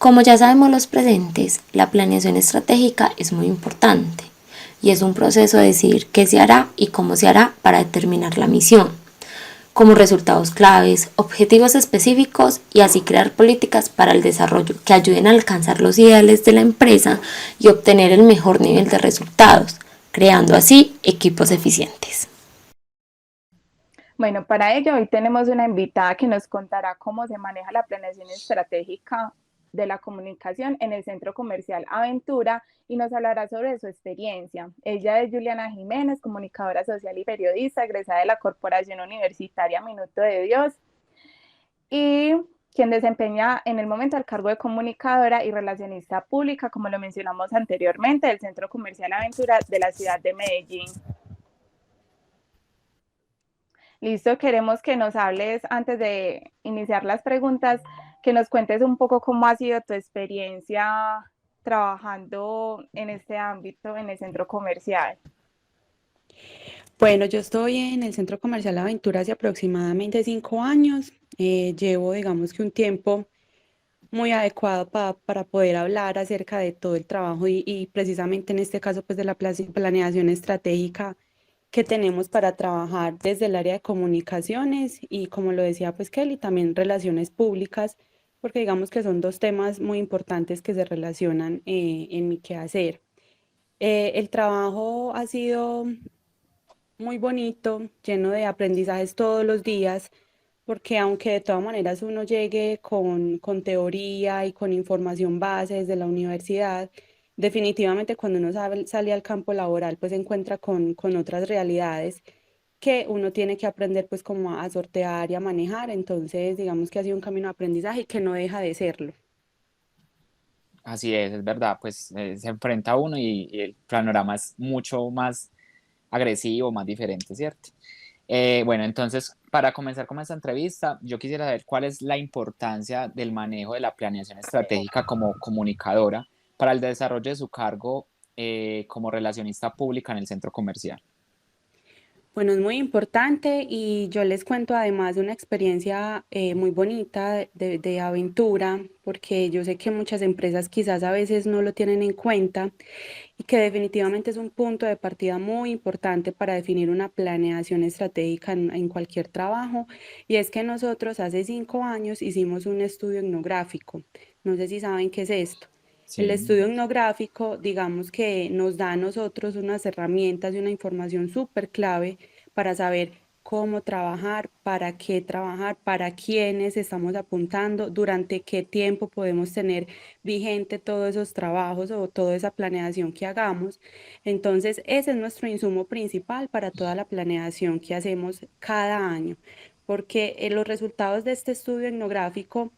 Como ya sabemos los presentes, la planeación estratégica es muy importante y es un proceso de decidir qué se hará y cómo se hará para determinar la misión, como resultados claves, objetivos específicos y así crear políticas para el desarrollo que ayuden a alcanzar los ideales de la empresa y obtener el mejor nivel de resultados, creando así equipos eficientes. Bueno, para ello hoy tenemos una invitada que nos contará cómo se maneja la planeación estratégica de la comunicación en el Centro Comercial Aventura y nos hablará sobre su experiencia. Ella es Juliana Jiménez, comunicadora social y periodista, egresada de la Corporación Universitaria Minuto de Dios y quien desempeña en el momento el cargo de comunicadora y relacionista pública, como lo mencionamos anteriormente, del Centro Comercial Aventura de la ciudad de Medellín. Listo, queremos que nos hables antes de iniciar las preguntas, que nos cuentes un poco cómo ha sido tu experiencia trabajando en este ámbito en el centro comercial. Bueno, yo estoy en el Centro Comercial Aventura hace aproximadamente 5 años. Llevo, digamos que un tiempo muy adecuado para poder hablar acerca de todo el trabajo y precisamente en este caso pues de la planeación estratégica que tenemos para trabajar desde el área de comunicaciones y como lo decía pues Kelly, también relaciones públicas, porque digamos que son dos temas muy importantes que se relacionan en mi quehacer. El trabajo ha sido muy bonito, lleno de aprendizajes todos los días, porque aunque de todas maneras uno llegue con teoría y con información base desde la universidad, definitivamente cuando uno sale al campo laboral, pues se encuentra con otras realidades que uno tiene que aprender pues como a sortear y a manejar. Entonces, digamos que ha sido un camino de aprendizaje y que no deja de serlo. Así es verdad, pues se enfrenta a uno y el panorama es mucho más agresivo, más diferente, ¿cierto? Bueno, entonces, para comenzar con esta entrevista, yo quisiera saber cuál es la importancia del manejo de la planeación estratégica como comunicadora para el desarrollo de su cargo como relacionista pública en el centro comercial. Bueno, es muy importante y yo les cuento además de una experiencia muy bonita de aventura, porque yo sé que muchas empresas quizás a veces no lo tienen en cuenta y que definitivamente es un punto de partida muy importante para definir una planeación estratégica en cualquier trabajo. Y es que nosotros hace 5 años hicimos un estudio etnográfico. No sé si saben qué es esto. El Sí, estudio etnográfico, digamos que nos da a nosotros unas herramientas y una información súper clave para saber cómo trabajar, para quiénes estamos apuntando, durante qué tiempo podemos tener vigente todos esos trabajos o toda esa planeación que hagamos. Entonces, ese es nuestro insumo principal para toda la planeación que hacemos cada año, porque los resultados de este estudio etnográfico,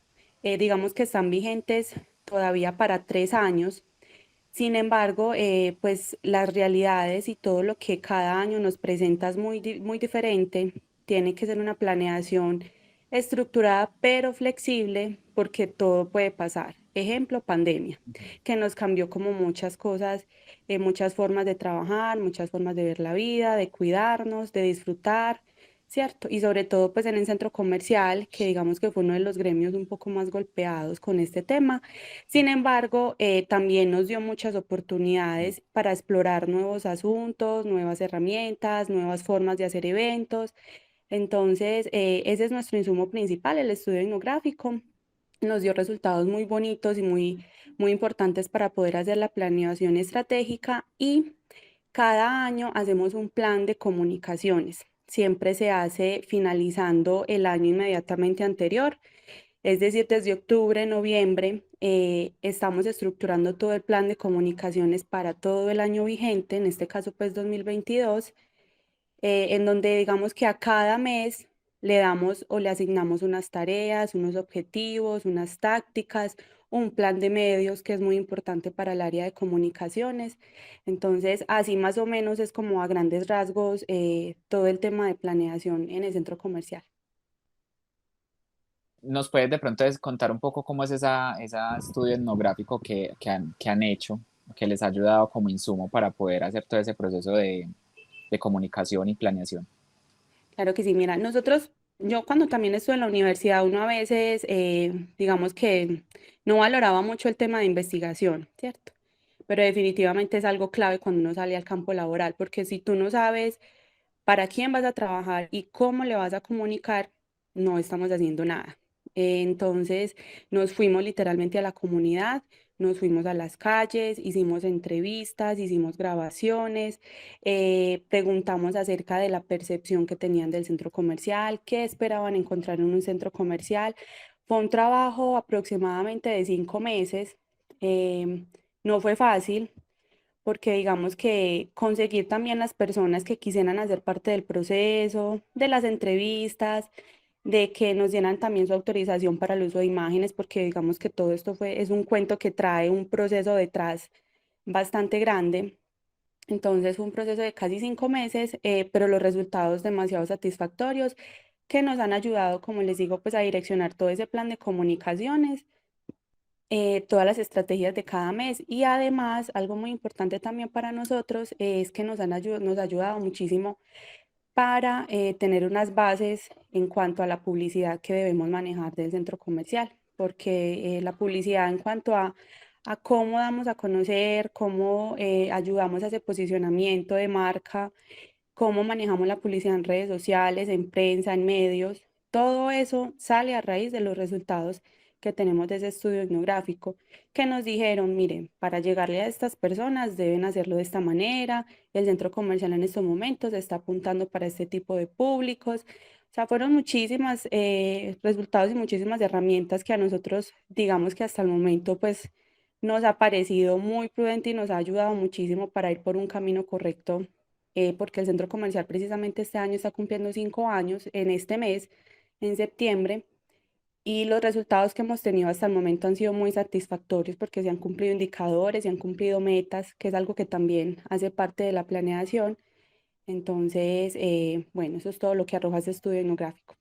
digamos que están vigentes todavía para 3 años. Sin embargo, pues las realidades y todo lo que cada año nos presenta es muy diferente. Tiene que ser una planeación estructurada pero flexible porque todo puede pasar. Ejemplo, pandemia, que nos cambió como muchas cosas, muchas formas de trabajar, muchas formas de ver la vida, de cuidarnos, de disfrutar, ¿cierto? Y sobre todo pues en el centro comercial, que digamos que fue uno de los gremios un poco más golpeados con este tema. Sin embargo, también nos dio muchas oportunidades para explorar nuevos asuntos, nuevas herramientas, nuevas formas de hacer eventos. Entonces, ese es nuestro insumo principal, el estudio etnográfico. Nos dio resultados muy bonitos y muy importantes para poder hacer la planeación estratégica y cada año hacemos un plan de comunicaciones. Siempre se hace finalizando el año inmediatamente anterior, es decir, desde octubre, noviembre, estamos estructurando todo el plan de comunicaciones para todo el año vigente, en este caso pues 2022, en donde digamos que a cada mes le damos o le asignamos unas tareas, unos objetivos, unas tácticas, un plan de medios que es muy importante para el área de comunicaciones. Entonces, así más o menos es como a grandes rasgos todo el tema de planeación en el centro comercial. ¿nos puedes de pronto contar un poco cómo es ese estudio etnográfico que han hecho, que les ha ayudado como insumo para poder hacer todo ese proceso de comunicación y planeación? Claro que sí, mira, nosotros Yo cuando también estuve en la universidad, uno a veces, digamos que no valoraba mucho el tema de investigación, ¿cierto? Pero definitivamente es algo clave cuando uno sale al campo laboral, porque si tú no sabes para quién vas a trabajar y cómo le vas a comunicar, no estamos haciendo nada. Entonces nos fuimos literalmente a la comunidad, nos fuimos a las calles, hicimos entrevistas, hicimos grabaciones, preguntamos acerca de la percepción que tenían del centro comercial, qué esperaban encontrar en un centro comercial. Fue un trabajo aproximadamente de 5 meses. No fue fácil porque digamos que conseguir también las personas que quisieran hacer parte del proceso, de las entrevistas, de que nos dieran también su autorización para el uso de imágenes, porque digamos que todo esto es un cuento que trae un proceso detrás bastante grande. Entonces fue un proceso de casi 5 meses, pero los resultados demasiado satisfactorios que nos han ayudado, como les digo, pues a direccionar todo ese plan de comunicaciones, todas las estrategias de cada mes, y además algo muy importante también para nosotros es que nos ha ayudado muchísimo para tener unas bases en cuanto a la publicidad que debemos manejar del centro comercial, porque la publicidad en cuanto a cómo damos a conocer, cómo ayudamos a ese posicionamiento de marca, cómo manejamos la publicidad en redes sociales, en prensa, en medios, todo eso sale a raíz de los resultados que tenemos de ese estudio etnográfico, que nos dijeron, miren, para llegarle a estas personas deben hacerlo de esta manera, el centro comercial en estos momentos está apuntando para este tipo de públicos. O sea, fueron muchísimas resultados y muchísimas herramientas que a nosotros, digamos que hasta el momento, pues nos ha parecido muy prudente y nos ha ayudado muchísimo para ir por un camino correcto, porque el centro comercial precisamente este año está cumpliendo 5 años en este mes, en septiembre, y los resultados que hemos tenido hasta el momento han sido muy satisfactorios porque se han cumplido indicadores, se han cumplido metas, que es algo que también hace parte de la planeación. Entonces, bueno, eso es todo lo que arroja ese estudio etnográfico.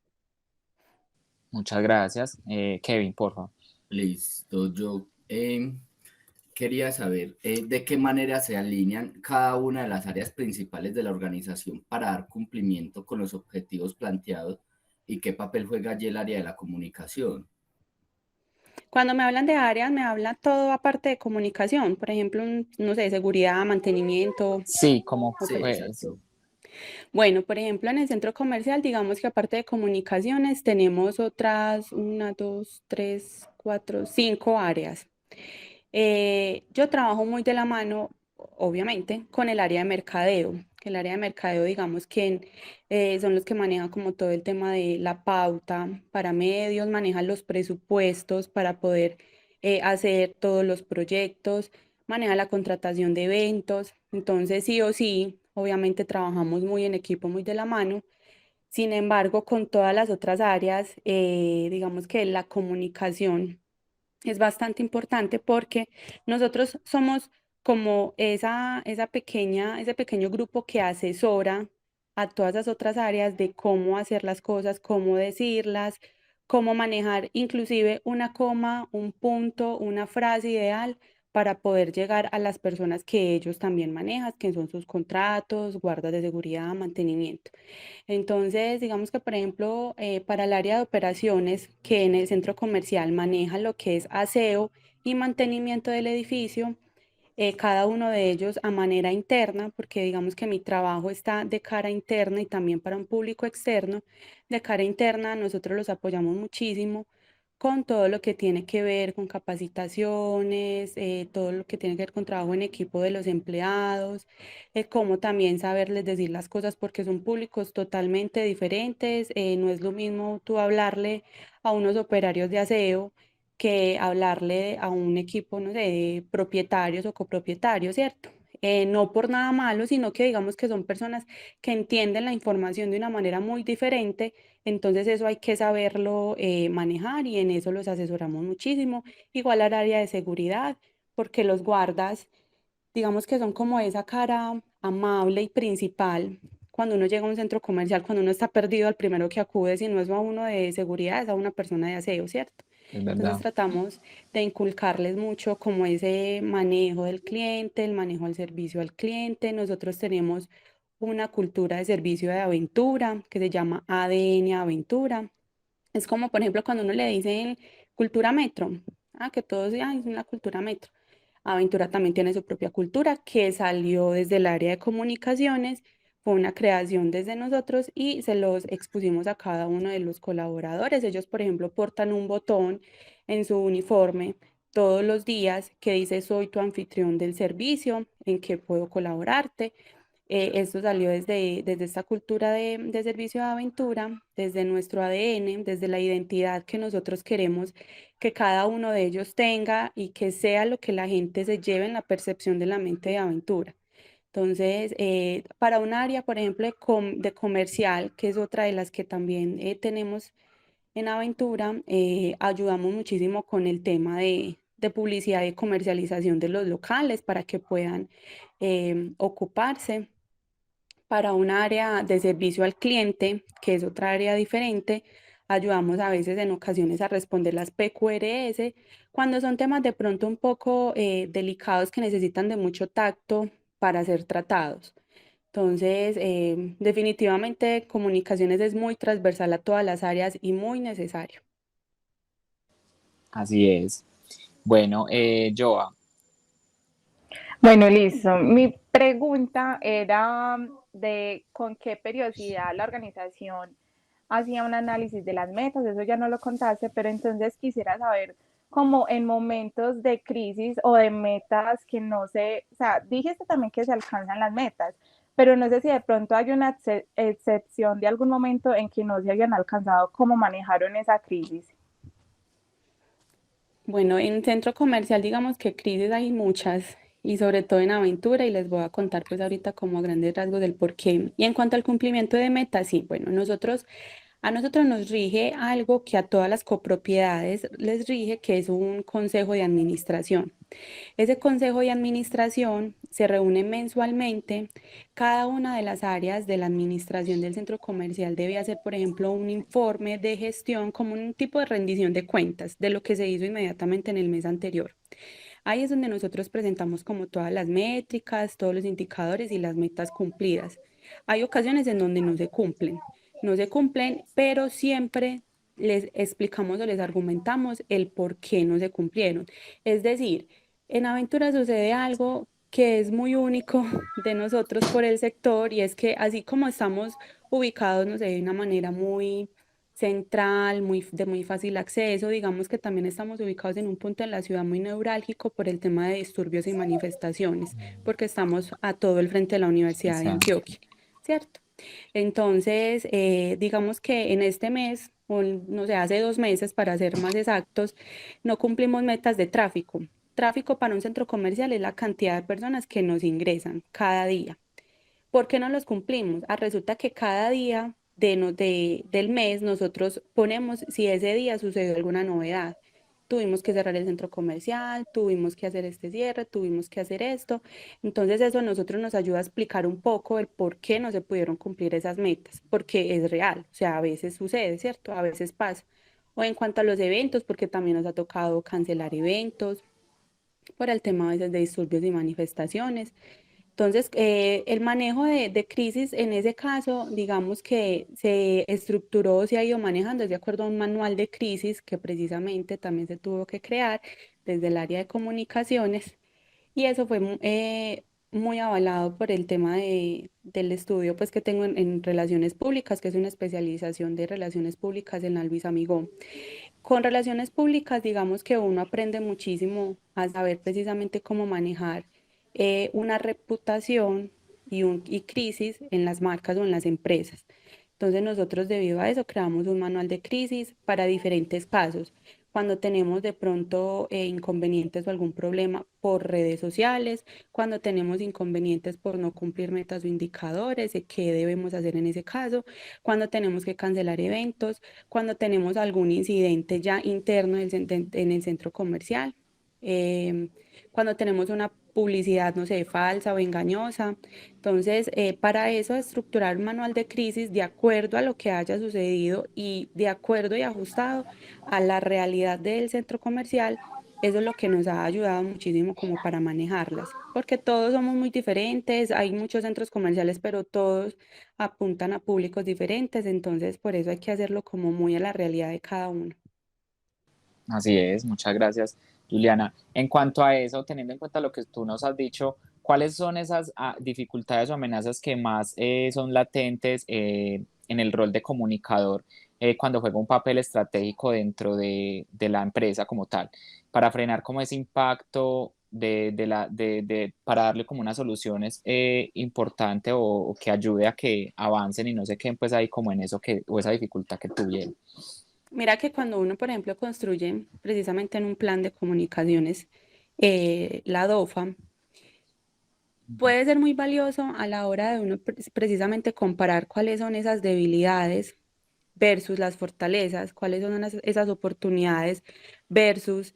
Muchas gracias. Kevin, por favor. Listo, yo quería saber de qué manera se alinean cada una de las áreas principales de la organización para dar cumplimiento con los objetivos planteados y qué papel juega allí el área de la comunicación. Cuando me hablan de áreas, me habla todo aparte de comunicación, por ejemplo, no sé, seguridad, mantenimiento. Sí, ¿cómo Sí, fue? exacto. Bueno, por ejemplo, en el centro comercial, digamos que aparte de comunicaciones, tenemos otras, una, dos, tres, cuatro, 5 áreas. Yo trabajo muy de la mano, obviamente, con el área de mercadeo, que el área de mercadeo, digamos que son los que manejan como todo el tema de la pauta para medios, manejan los presupuestos para poder hacer todos los proyectos, maneja la contratación de eventos. Entonces, sí o sí, obviamente trabajamos muy en equipo, muy de la mano. Sin embargo, con todas las otras áreas, digamos que la comunicación es bastante importante porque nosotros somos como ese pequeño grupo que asesora a todas las otras áreas de cómo hacer las cosas, cómo decirlas, cómo manejar inclusive una coma, un punto, una frase ideal para poder llegar a las personas que ellos también manejan, que son sus contratos, guardas de seguridad, mantenimiento. Entonces, digamos que, por ejemplo, para el área de operaciones, que en el centro comercial maneja lo que es aseo y mantenimiento del edificio, cada uno de ellos a manera interna, porque digamos que mi trabajo está de cara interna y también para un público externo. De cara interna, nosotros los apoyamos muchísimo con todo lo que tiene que ver con capacitaciones, todo lo que tiene que ver con trabajo en equipo de los empleados, cómo también saberles decir las cosas porque son públicos totalmente diferentes. No es lo mismo tú hablarle a unos operarios de aseo que hablarle a un equipo, no sé, de propietarios o copropietarios, ¿cierto? No por nada malo, sino que digamos que son personas que entienden la información de una manera muy diferente, entonces eso hay que saberlo manejar y en eso los asesoramos muchísimo. Igual al área de seguridad, porque los guardas, digamos que son como esa cara amable y principal. Cuando uno llega a un centro comercial, cuando uno está perdido, al primero que acude, si no es a uno de seguridad, es a una persona de aseo, ¿cierto? Es Entonces verdad. tratamos de inculcarles mucho como ese manejo del cliente, el manejo del servicio al cliente. Nosotros tenemos una cultura de servicio de aventura que se llama ADN Aventura. Es como, por ejemplo, cuando uno le dicen cultura metro, que todos digan, es una cultura metro. Aventura también tiene su propia cultura que salió desde el área de comunicaciones, fue una creación desde nosotros y se los expusimos a cada uno de los colaboradores. Ellos, por ejemplo, portan un botón en su uniforme todos los días que dice soy tu anfitrión del servicio, en que puedo colaborarte. Esto salió desde esta cultura de servicio de aventura, desde nuestro ADN, desde la identidad que nosotros queremos que cada uno de ellos tenga y que sea lo que la gente se lleve en la percepción de la mente de aventura. Entonces, para un área, por ejemplo, de comercial, que es otra de las que también tenemos en Aventura, ayudamos muchísimo con el tema de publicidad y comercialización de los locales para que puedan ocuparse. Para un área de servicio al cliente, que es otra área diferente, ayudamos a veces en ocasiones a responder las PQRS cuando son temas de pronto un poco delicados que necesitan de mucho tacto para ser tratados. Entonces, definitivamente comunicaciones es muy transversal a todas las áreas y muy necesario. Así es. Bueno, Joa, Bueno, listo. Mi pregunta era de con qué periodicidad la organización hacía un análisis de las metas, eso ya no lo contaste, pero entonces quisiera saber como en momentos de crisis o de metas que no se, o sea, dijiste también que se alcanzan las metas, pero no sé si de pronto hay una excepción de algún momento en que no se habían alcanzado, cómo manejaron esa crisis. Bueno, en centro comercial digamos que crisis hay muchas y sobre todo en aventura y les voy a contar pues ahorita como a grandes rasgos del por qué. Y en cuanto al cumplimiento de metas, sí, bueno, a nosotros nos rige algo que a todas las copropiedades les rige, que es un consejo de administración. Ese consejo de administración se reúne mensualmente. Cada una de las áreas de la administración del centro comercial debe hacer, por ejemplo, un informe de gestión como un tipo de rendición de cuentas de lo que se hizo inmediatamente en el mes anterior. Ahí es donde nosotros presentamos como todas las métricas, todos los indicadores y las metas cumplidas. Hay ocasiones en donde no se cumplen, pero siempre les explicamos o les argumentamos el por qué no se cumplieron. Es decir, en Aventura sucede algo que es muy único de nosotros por el sector y es que así como estamos ubicados, no sé, de una manera muy central, de muy fácil acceso, digamos que también estamos ubicados en un punto en la ciudad muy neurálgico por el tema de disturbios y manifestaciones, porque estamos a todo el frente de la Universidad de exacto. Antioquia, ¿cierto? Entonces, digamos que en este mes, o no sé, hace 2 meses para ser más exactos, no cumplimos metas de tráfico. Tráfico para un centro comercial es la cantidad de personas que nos ingresan cada día. ¿Por qué no los cumplimos? Resulta que cada día del mes nosotros ponemos si ese día sucedió alguna novedad. Tuvimos que cerrar el centro comercial, tuvimos que hacer este cierre, tuvimos que hacer esto. Entonces eso a nosotros nos ayuda a explicar un poco el por qué no se pudieron cumplir esas metas, porque es real, o sea, a veces sucede, ¿cierto? A veces pasa. O en cuanto a los eventos, porque también nos ha tocado cancelar eventos por el tema a veces de disturbios y manifestaciones. Entonces, el manejo de crisis en ese caso, digamos que se estructuró, se ha ido manejando de acuerdo a un manual de crisis que precisamente también se tuvo que crear desde el área de comunicaciones y eso fue muy avalado por el tema del estudio pues, que tengo en relaciones públicas, que es una especialización de relaciones públicas en la Luis Amigó. Con relaciones públicas, digamos que uno aprende muchísimo a saber precisamente cómo manejar una reputación y crisis en las marcas o en las empresas. Entonces nosotros debido a eso creamos un manual de crisis para diferentes casos. Cuando tenemos de pronto inconvenientes o algún problema por redes sociales, cuando tenemos inconvenientes por no cumplir metas o indicadores, qué debemos hacer en ese caso, cuando tenemos que cancelar eventos, cuando tenemos algún incidente ya interno en el centro comercial, em, cuando tenemos una publicidad, no sé, falsa o engañosa. Entonces, para eso, estructurar un manual de crisis de acuerdo a lo que haya sucedido y de acuerdo y ajustado a la realidad del centro comercial eso es lo que nos ha ayudado muchísimo como para manejarlas, porque todos somos muy diferentes, hay muchos centros comerciales, pero todos apuntan a públicos diferentes, entonces por eso hay que hacerlo como muy a la realidad de cada uno. Así es, muchas gracias, Juliana. En cuanto a eso, teniendo en cuenta lo que tú nos has dicho, ¿cuáles son esas dificultades o amenazas que más son latentes en el rol de comunicador cuando juega un papel estratégico dentro de la empresa como tal, para frenar como ese impacto para darle como unas soluciones importante o que ayude a que avancen y no se queden pues ahí como en eso o esa dificultad que tuvieron? Mira que cuando uno, por ejemplo, construye precisamente en un plan de comunicaciones, la DOFA, puede ser muy valioso a la hora de uno precisamente comparar cuáles son esas debilidades versus las fortalezas, cuáles son esas oportunidades versus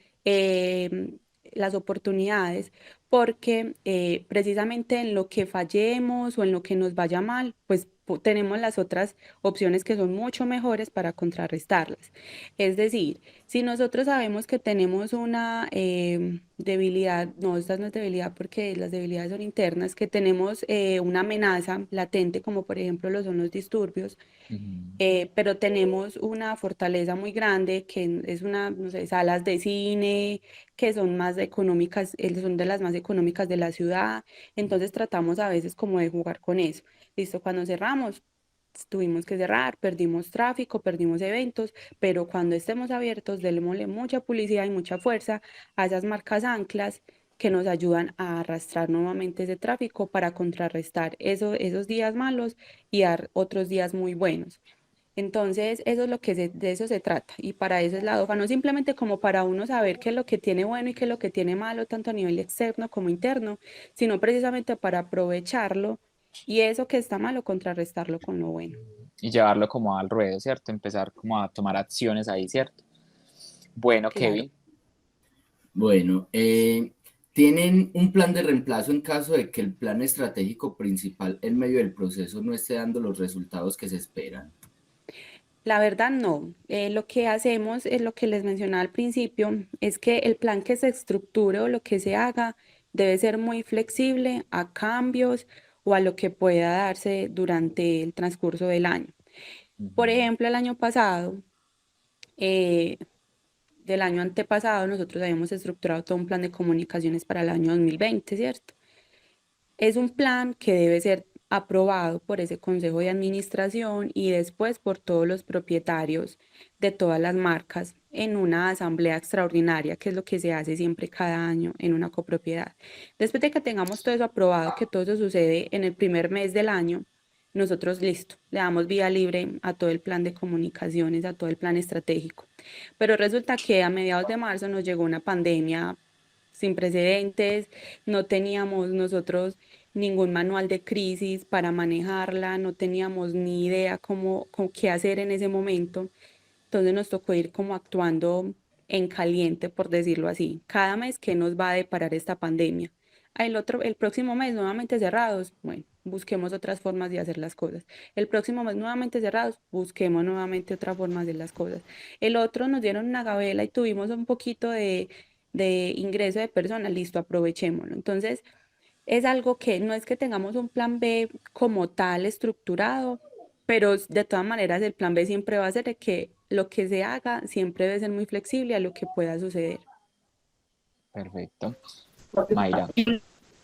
las oportunidades, porque precisamente en lo que fallemos o en lo que nos vaya mal, pues tenemos las otras opciones que son mucho mejores para contrarrestarlas. Es decir, si nosotros sabemos que tenemos una debilidad, no, esta no es debilidad porque las debilidades son internas, que tenemos una amenaza latente, como por ejemplo lo son los disturbios, Ujú. pero tenemos una fortaleza muy grande que es una, no sé, salas de cine que son más económicas, son de las más económicas de la ciudad, entonces tratamos a veces como de jugar con eso. Listo, cuando cerramos, tuvimos que cerrar, perdimos tráfico, perdimos eventos, pero cuando estemos abiertos, démosle mucha publicidad y mucha fuerza a esas marcas anclas que nos ayudan a arrastrar nuevamente ese tráfico para contrarrestar esos días malos y dar otros días muy buenos. Entonces, eso es lo que de eso se trata. Y para eso es la DOFA, no simplemente como para uno saber qué es lo que tiene bueno y qué es lo que tiene malo, tanto a nivel externo como interno, sino precisamente para aprovecharlo y eso que está malo, contrarrestarlo con lo bueno. Y llevarlo como al ruedo, ¿cierto? Empezar como a tomar acciones ahí, ¿cierto? Bueno, Claro. Kevin, Bueno, ¿tienen un plan de reemplazo en caso de que el plan estratégico principal en medio del proceso no esté dando los resultados que se esperan? La verdad no. Lo que hacemos es lo que les mencionaba al principio, es que el plan que se estructure o lo que se haga debe ser muy flexible a cambios o a lo que pueda darse durante el transcurso del año. Por ujú, ejemplo, el año pasado, eh, del año antepasado, nosotros habíamos estructurado todo un plan de comunicaciones para el año 2020, ¿cierto? Es un plan que debe ser aprobado por ese consejo de administración y después por todos los propietarios de todas las marcas en una asamblea extraordinaria, que es lo que se hace siempre cada año en una copropiedad. Después de que tengamos todo eso aprobado, que todo eso sucede en el primer mes del año, nosotros listo, le damos vía libre a todo el plan de comunicaciones, a todo el plan estratégico. Pero resulta que a mediados de marzo nos llegó una pandemia sin precedentes, no teníamos nosotros ningún manual de crisis para manejarla, no teníamos ni idea qué hacer en ese momento. Entonces nos tocó ir como actuando en caliente, por decirlo así. Cada mes, ¿qué nos va a deparar esta pandemia? El próximo mes nuevamente cerrados. Bueno, busquemos otras formas de hacer las cosas. El próximo mes nuevamente cerrados, busquemos nuevamente otra forma de hacer las cosas. El otro nos dieron una gabela y tuvimos un poquito de ingreso de personas, listo, aprovechémoslo. Entonces, es algo que no es que tengamos un plan B como tal estructurado, pero de todas maneras el plan B siempre va a ser de que lo que se haga siempre debe ser muy flexible a lo que pueda suceder. perfecto. Mayra,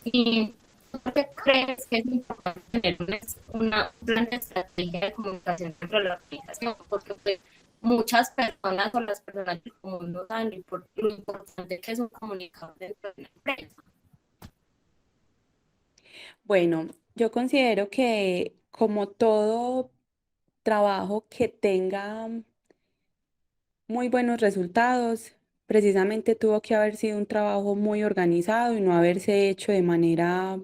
¿Y por qué crees que es importante tener una plan de estrategia de comunicación dentro de la organización? Porque pues, muchas personas o las personas del común no saben lo importante que es un comunicador dentro de la empresa. Bueno, yo considero que como todo trabajo que tenga muy buenos resultados, precisamente tuvo que haber sido un trabajo muy organizado y no haberse hecho de manera,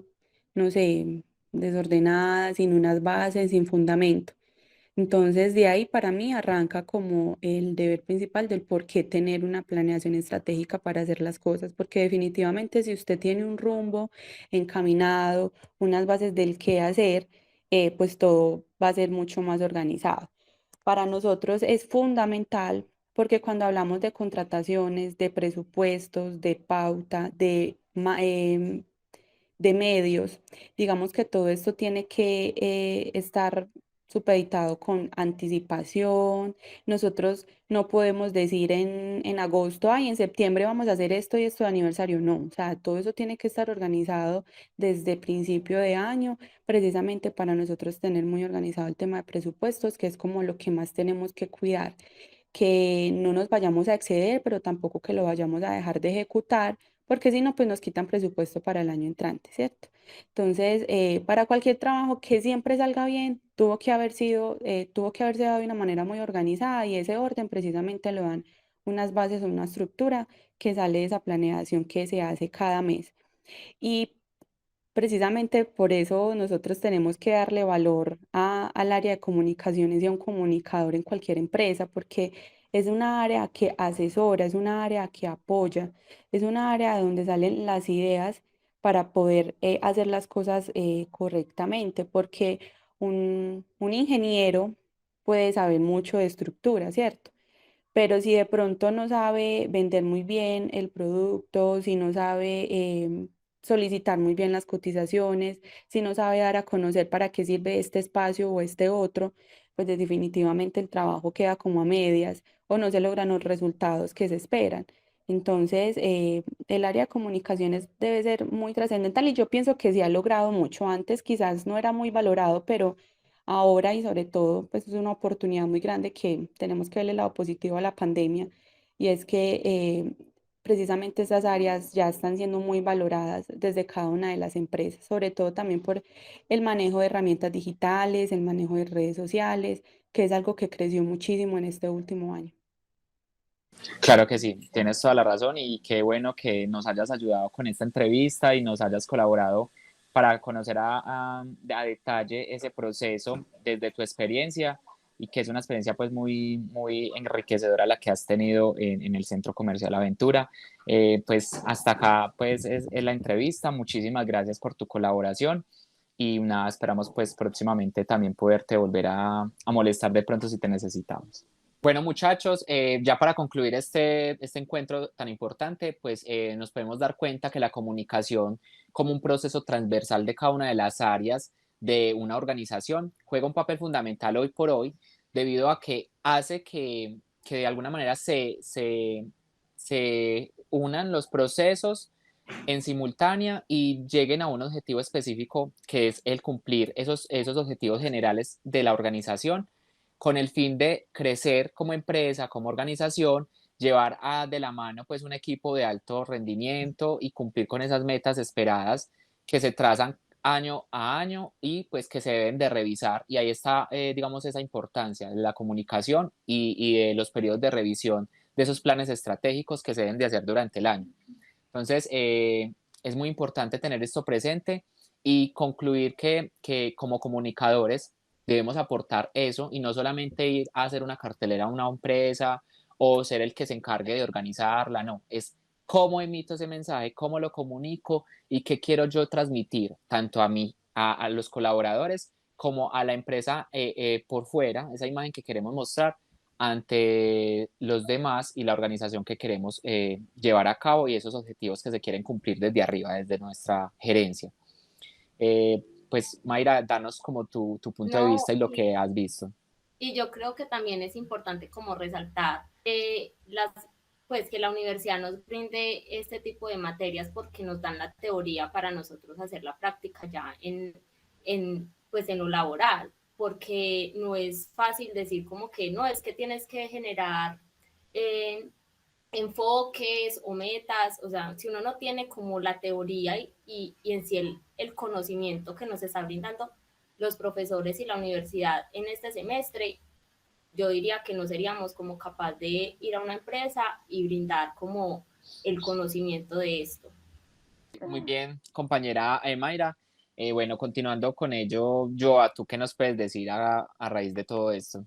no sé, desordenada, sin unas bases, sin fundamento. Entonces, de ahí para mí arranca como el deber principal del por qué tener una planeación estratégica para hacer las cosas, porque definitivamente si usted tiene un rumbo encaminado, unas bases del qué hacer, pues todo va a ser mucho más organizado. Para nosotros es fundamental porque cuando hablamos de contrataciones, de presupuestos, de pauta, de medios, digamos que todo esto tiene que estar supeditado con anticipación. Nosotros no podemos decir en agosto, ay, en septiembre vamos a hacer esto y esto de aniversario. No, o sea, todo eso tiene que estar organizado desde principio de año, precisamente para nosotros tener muy organizado el tema de presupuestos, que es como lo que más tenemos que cuidar, que no nos vayamos a exceder, pero tampoco que lo vayamos a dejar de ejecutar, porque si no, pues nos quitan presupuesto para el año entrante, ¿cierto? Entonces, para cualquier trabajo que siempre salga bien, tuvo que haberse dado de una manera muy organizada, y ese orden precisamente lo dan unas bases o una estructura que sale de esa planeación que se hace cada mes. Y precisamente por eso nosotros tenemos que darle valor al área de comunicaciones y a un comunicador en cualquier empresa, porque es una área que asesora, es una área que apoya, es una área de donde salen las ideas para poder hacer las cosas correctamente, porque un ingeniero puede saber mucho de estructura, ¿cierto? Pero si de pronto no sabe vender muy bien el producto, si no sabe solicitar muy bien las cotizaciones, si no sabe dar a conocer para qué sirve este espacio o este otro, pues definitivamente el trabajo queda como a medias o no se logran los resultados que se esperan. Entonces, el área de comunicaciones debe ser muy trascendental, y yo pienso que se ha logrado mucho. Antes quizás no era muy valorado, pero ahora, y sobre todo, pues es una oportunidad muy grande que tenemos que verle el lado positivo a la pandemia, y es que precisamente esas áreas ya están siendo muy valoradas desde cada una de las empresas, sobre todo también por el manejo de herramientas digitales, el manejo de redes sociales, que es algo que creció muchísimo en este último año. Claro que sí, tienes toda la razón y qué bueno que nos hayas ayudado con esta entrevista y nos hayas colaborado para conocer a detalle ese proceso desde tu experiencia, y que es una experiencia pues muy enriquecedora la que has tenido en el Centro Comercial Aventura. Pues hasta acá pues es la entrevista. Muchísimas gracias por tu colaboración y nada, esperamos pues próximamente también poderte volver a molestar de pronto si te necesitamos. Bueno, muchachos, ya para concluir este encuentro tan importante, pues nos podemos dar cuenta que la comunicación como un proceso transversal de cada una de las áreas de una organización juega un papel fundamental hoy por hoy, debido a que hace que de alguna manera se unan los procesos en simultánea y lleguen a un objetivo específico, que es el cumplir esos objetivos generales de la organización, con el fin de crecer como empresa, como organización, llevar de la mano pues un equipo de alto rendimiento y cumplir con esas metas esperadas que se trazan año a año y pues que se deben de revisar. Y ahí está, digamos, esa importancia de la comunicación y de los periodos de revisión de esos planes estratégicos que se deben de hacer durante el año. Entonces, es muy importante tener esto presente y concluir que como comunicadores debemos aportar eso y no solamente ir a hacer una cartelera a una empresa o ser el que se encargue de organizarla, no, es cómo emito ese mensaje, cómo lo comunico y qué quiero yo transmitir, tanto a mí, a los colaboradores, como a la empresa por fuera, esa imagen que queremos mostrar ante los demás y la organización que queremos llevar a cabo y esos objetivos que se quieren cumplir desde arriba, desde nuestra gerencia. Pues Mayra, danos como tu punto de No, vista y lo que has visto. y yo creo que también es importante como resaltar pues que la universidad nos brinde este tipo de materias porque nos dan la teoría para nosotros hacer la práctica ya pues en lo laboral, porque no es fácil decir como que no, es que tienes que generar eh, enfoques o metas, o sea, si uno no tiene como la teoría y en sí el conocimiento que nos está brindando los profesores y la universidad en este semestre, yo diría que no seríamos como capaz de ir a una empresa y brindar como el conocimiento de esto. Muy bien, compañera Mayra. Bueno, continuando con ello, Joa, ¿tú qué nos puedes decir a raíz de todo esto?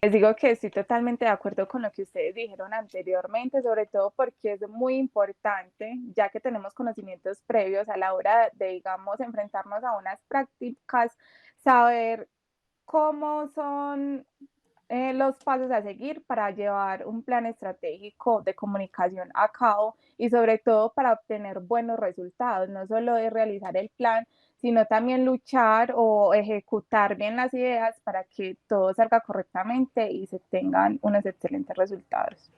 Les digo que estoy totalmente de acuerdo con lo que ustedes dijeron anteriormente, sobre todo porque es muy importante, ya que tenemos conocimientos previos a la hora de, digamos, enfrentarnos a unas prácticas, saber cómo son los pasos a seguir para llevar un plan estratégico de comunicación a cabo y sobre todo para obtener buenos resultados. No solo es realizar el plan, sino también luchar o ejecutar bien las ideas para que todo salga correctamente y se tengan unos excelentes resultados.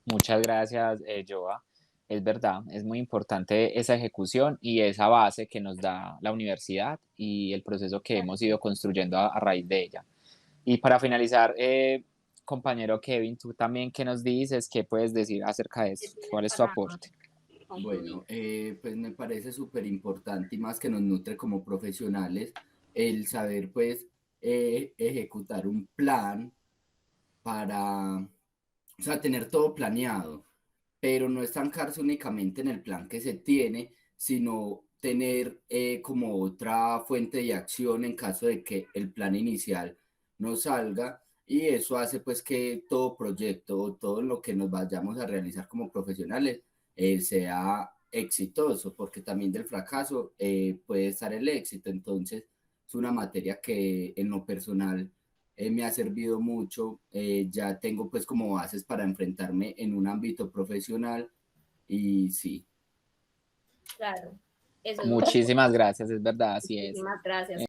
Muchas gracias, Joa. Es verdad, es muy importante esa ejecución y esa base que nos da la universidad y el proceso que hemos ido construyendo a raíz de ella. Y para finalizar, compañero Kevin, tú también, ¿qué nos dices? ¿Qué puedes decir acerca de eso? ¿Cuál es tu aporte? Bueno, pues me parece súper importante y más que nos nutre como profesionales el saber pues ejecutar un plan para, o sea, tener todo planeado, pero no estancarse únicamente en el plan que se tiene, sino tener como otra fuente de acción en caso de que el plan inicial no salga. Y eso hace pues que todo proyecto o todo lo que nos vayamos a realizar como profesionales sea exitoso, porque también del fracaso puede estar el éxito. Entonces es una materia que en lo personal me ha servido mucho. Ya tengo pues como bases para enfrentarme en un ámbito profesional y sí. Claro, eso es muy Muchísimas gracias, es verdad, así es. Muchísimas gracias.